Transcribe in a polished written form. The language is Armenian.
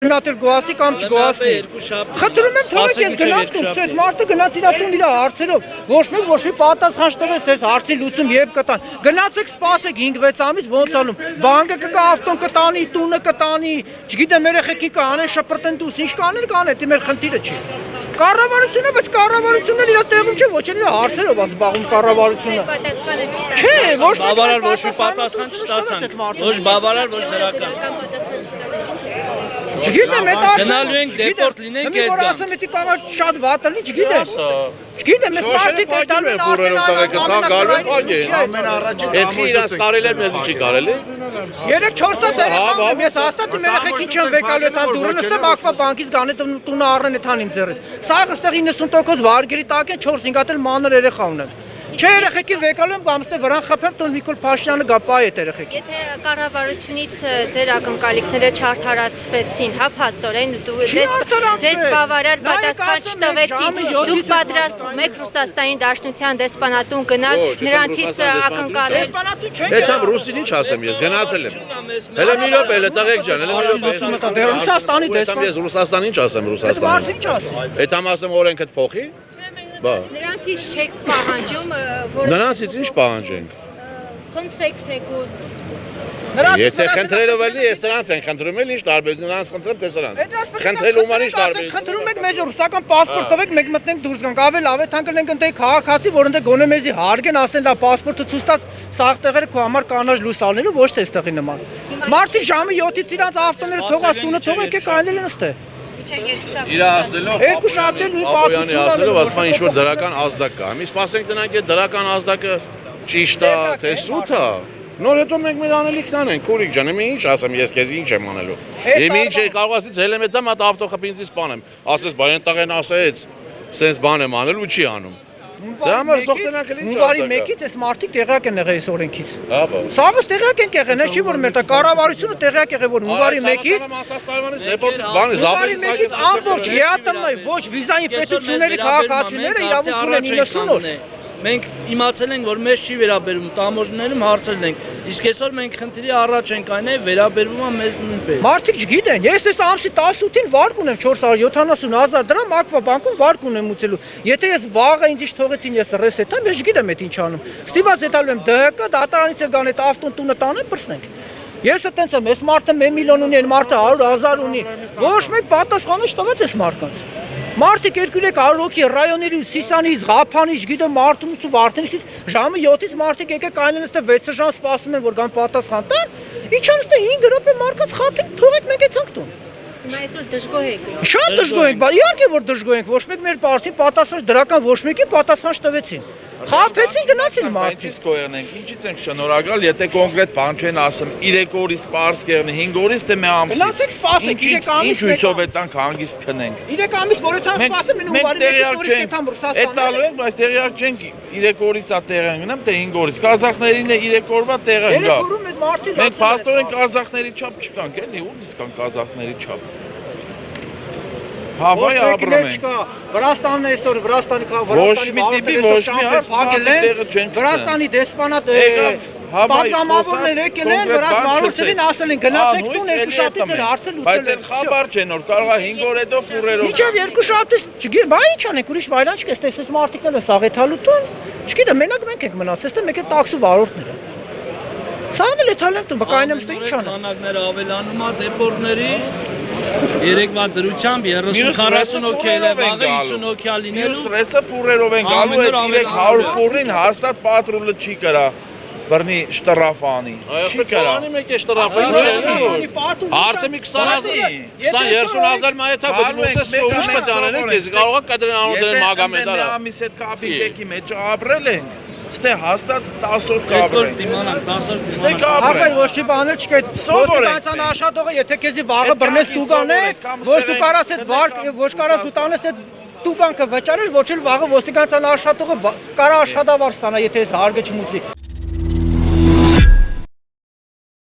Մատել գոհաստի կամ չգոհաստի։ Խնդրում եմ թողեք ես գնաց դուք, այդ մարդը գնաց իր տուն իր հարցերով, ոչ մի պատասխան չտվեց, թե հարցի լուծում երբ կտան։ Գնացեք սպասեք 5-6 ամիս ոնց անում։ Բանկը կգա ավտոն կտանի, տունը կտանի, չգիտեմ երեխեքի կանեն շպրտեն դուս ինչ կանեն, դա մեր խնդիրը չի։ Կառավարությունը, բայց կառավարությունն էլ իր տեղում չէ, ոչ էլ իր հարցերով զբաղվում կառավարությունը։ Չէ, ոչ բավարար ոչ մի պատասխան չստացան։ Ոչ բավարար, ոչ դրական։ Չգիտեմ, գնալու ենք դեպորտ լինենք այդ բան։ Ասեմ, դա կարող շատ վատ լինի, չգիտեմ։ Չգիտեմ, ես մարդիկ այդանում ֆուրերով տղեկը սա գալու են փակ են։ Ամենառաջին էդի իրաց կարել է, մեզի չի կարելի։ 3-4 սա երեխան ես հաստատ իմ երեխեքին չեմ վեկալու այդան դուրը նստեմ ակվա բանկից գան այդ տունը առնեն այդան իմ ձեռից։ Սա այստեղ 90% վարգերի տակ են 4-5 հատ էլ մանր երեխա ունեմ։ Չէ երեխեքի վեկալու եմ գամստե վրան խփեմ տուն Նիկոլ Փաշինյանը գա պայ այդ երեխեքի։ Եթե կառավարությունից ձեր ակնկալիքները չարդարացվեցին, հա փաստորեն ձեզ բավարար պատասխան չտվեցին, դուք պատրաստվում եք Ռուսաստանի Դաշնության դեսպանատուն գնալ, նրանցից ակնկալել։ Դեսպանատուն չէ։ Էդամ ռուսին ինչ ասեմ ես, գնացել եմ։ Հələ մի րոպե, հələ տղեկ ջան, հələ մի րոպե։ Ռուսաստանի դեսպան։ Ես Ռուսաստան ինչ ասեմ Ռուսաստանի։ Մարդ ինչ ասի։ Էդամ ասեմ օրենքը փոխի։ Բա։ Նրանցից չեք պահանջում, որ Նրանցից ինչ պահանջենք։ խնդրեք թեկուզ։ Եթե խնդրելով էլի ես սրանց են խնդրում էլ ինչ տարբեր նրանց խնդրեմ թե սրանց։ Խնդրելու համար ինչ տարբեր։ Խնդրում եք մեզ ռուսական պասպորտ տվեք, մենք մտնենք դուրս գանք, ավել թանկել ենք ընդ քաղաքացի, որ ընդ գոնե մեզի հարգեն, ասեն լա պասպորտը ցույց տաս, սաղ տեղերը քո համար կանաչ լույս ալնելու, ոչ թե այստեղի նման։ Մարդիկ ժամը 7-ից իրանց ավտոները թողած տունը թողեք եք այլել նստե։ Իր ասելով Երկու շաբթի նույն պատմությունն ասելով ասում ինչ որ դրական ազդակ կա։ Մի սպասենք տնանք այդ դրական ազդակը ճիշտ է, թե սուտ է։ Նոր հետո մենք մեր անելիքն անենք, քուրիկ ջան, իմի ինչ ասեմ ես քեզ ինչ եմ անելու։ Իմի ինչ կարող ասից հելեմետա մատ ավտոխպինցի սպանեմ։ Ասես բայ ընտաղեն ասեց, սենց բան եմ անել ու չի անում։ Դա համար թողնանք էլ ինչ Հունվարի 1-ից այս մարդիկ տեղյակ են եղել այս օրենքից։ Հա, բա։ Սաղս տեղյակ են եղել, չի որ մեր կառավարությունը տեղյակ եղել որ հունվարի 1-ից հունվարի 1-ից ամբողջ ԵԱՏՄ-ի ոչ վիզայի պետությունների քաղաքացիները իրավունք ունեն 90 օր։ Մենք իմացել ենք, որ մեզ չի վերաբերում, տամոժներում հարցրել ենք, իսկ այսօր մենք խնդրի առաջ ենք այն է, վերաբերվում է մեզ նույնպես։ Մարդիկ չգիտեն, ես այս ամսի 18-ին վարկ ունեմ 470,000 դրամ ակվա բանկում վարկ ունեմ ուծելու։ Եթե ես վաղը ինձ թողեցին ես ռեսետամ, ես չգիտեմ այդ ինչ անում։ Ստիպված եթալու եմ ԴՀԿ, դատարանից էլ գան այդ ավտոն տունը տանը պրսնենք։ Ես այտենց եմ, այս մարդը 1 միլիոն ունի, այն մարդը 100,000 ունի։ Ոչ մեկ պատասխանը չտվեց այս մարդկանց։ Մարդիկ 2-3 հոգի ռայոնների Սիսանից, Ղափանից, գիտեմ Մարտունից ու Վարդենիսից ժամը 7-ից մարդիկ եկեք այնեն այստեղ 6 ժամ սպասում են որ գան պատասխան տան։ Իջան այստեղ 5 րոպե մարդկանց խափին թողեք մենք այդանք տուն։ Հիմա այսօր դժգոհ եք։ Շատ դժգոհ ենք, բա իհարկե որ դժգոհ ենք, ոչ մեկ մեր բարձի պատասխան դրական ոչ մեկի պատասխան չտվեցին։ Խափեցին գնացին մարդիկ։ Ինչից կոյրնենք, ինչից ենք շնորհակալ, եթե կոնկրետ բան չեն ասում, 3 օրից պարզ կերնի, 5 օրից թե մի ամսից։ Գնացեք սպասեք, 3 ամիս։ Ինչ հույսով է տանք հանգիստ քնենք։ 3 ամիս որեցան սպասեմ, մեն հունվարի 1-ից օրից կետամ Ռուսաստանը։ Այդ տալու ենք, բայց տեղյակ չենք 3 օրից է տեղ են գնամ, թե 5 օրից։ Կազախներին է 3 օրվա տեղ են գա։ 3 օրում այդ մարդիկ Մենք փաստորեն կազախների չափ չկանք, էլի, ուտից կան կազախների չափ։ Հավայ ապրում ենք։ Վրաստանն է այսօր Վրաստանի Ոչ մի տիպի, ոչ մի հարց տեղը չեն Վրաստանի դեսպանատ պատգամավորներ եկել են վրաց վարորդներին ասել են գնացեք տուն երկու շաբթից էլ հարցը լուծել։ Բայց այդ խաբար չեն որ կարող է 5 օր հետո ֆուրերով։ Միջև երկու շաբթից չգիտեմ, բա ինչ անենք, ուրիշ վայրան չկես, տեսես մարդիկն են սաղեթալու տուն։ Չգիտեմ, մենակ մենք ենք մնացել, այստեղ մեկ է տաքսու վարորդները։ Սաղն էլ է թալենք տուն, բա կայնեմ ստե ինչ անենք։ Քանակները ավելանում է դեպորտների Երեկվա դրությամբ 30-40 հոգի էլ է, վաղը 50 հոգի լինելու։ Մյուս ռեսը ֆուրերով են գալու, այդ 300 ֆուրին հաստատ պատրուլը չի կրա բռնի շտրաֆանի։ Չի կրա։ Անի մեկ է շտրաֆը ինչ է։ Հարցը մի 20,000 մայթա բդլուցես ուրիշ պետք անենք, ես կարող է կադրեն անոդեն մագամետարա։ Եթե ամիս այդ կապիտեկի մեջ ապրել ենք, ստե հաստատ 10 օր կապրենք։ Դիմանանք 10 օր Ստե կապրենք։ Ապեր ոչ չի բանել չկա այդ ոստիկանության աշխատողը եթե քեզի վաղը բռնես տուգան է, ոչ դու կարաս այդ վարկ, ոչ կարաս դու տանես այդ տուգանքը վճարել, ոչ էլ վաղը ոստիկանության աշխատողը կարա աշխատավարձ ստանա, եթե այս հարգը չմուծի։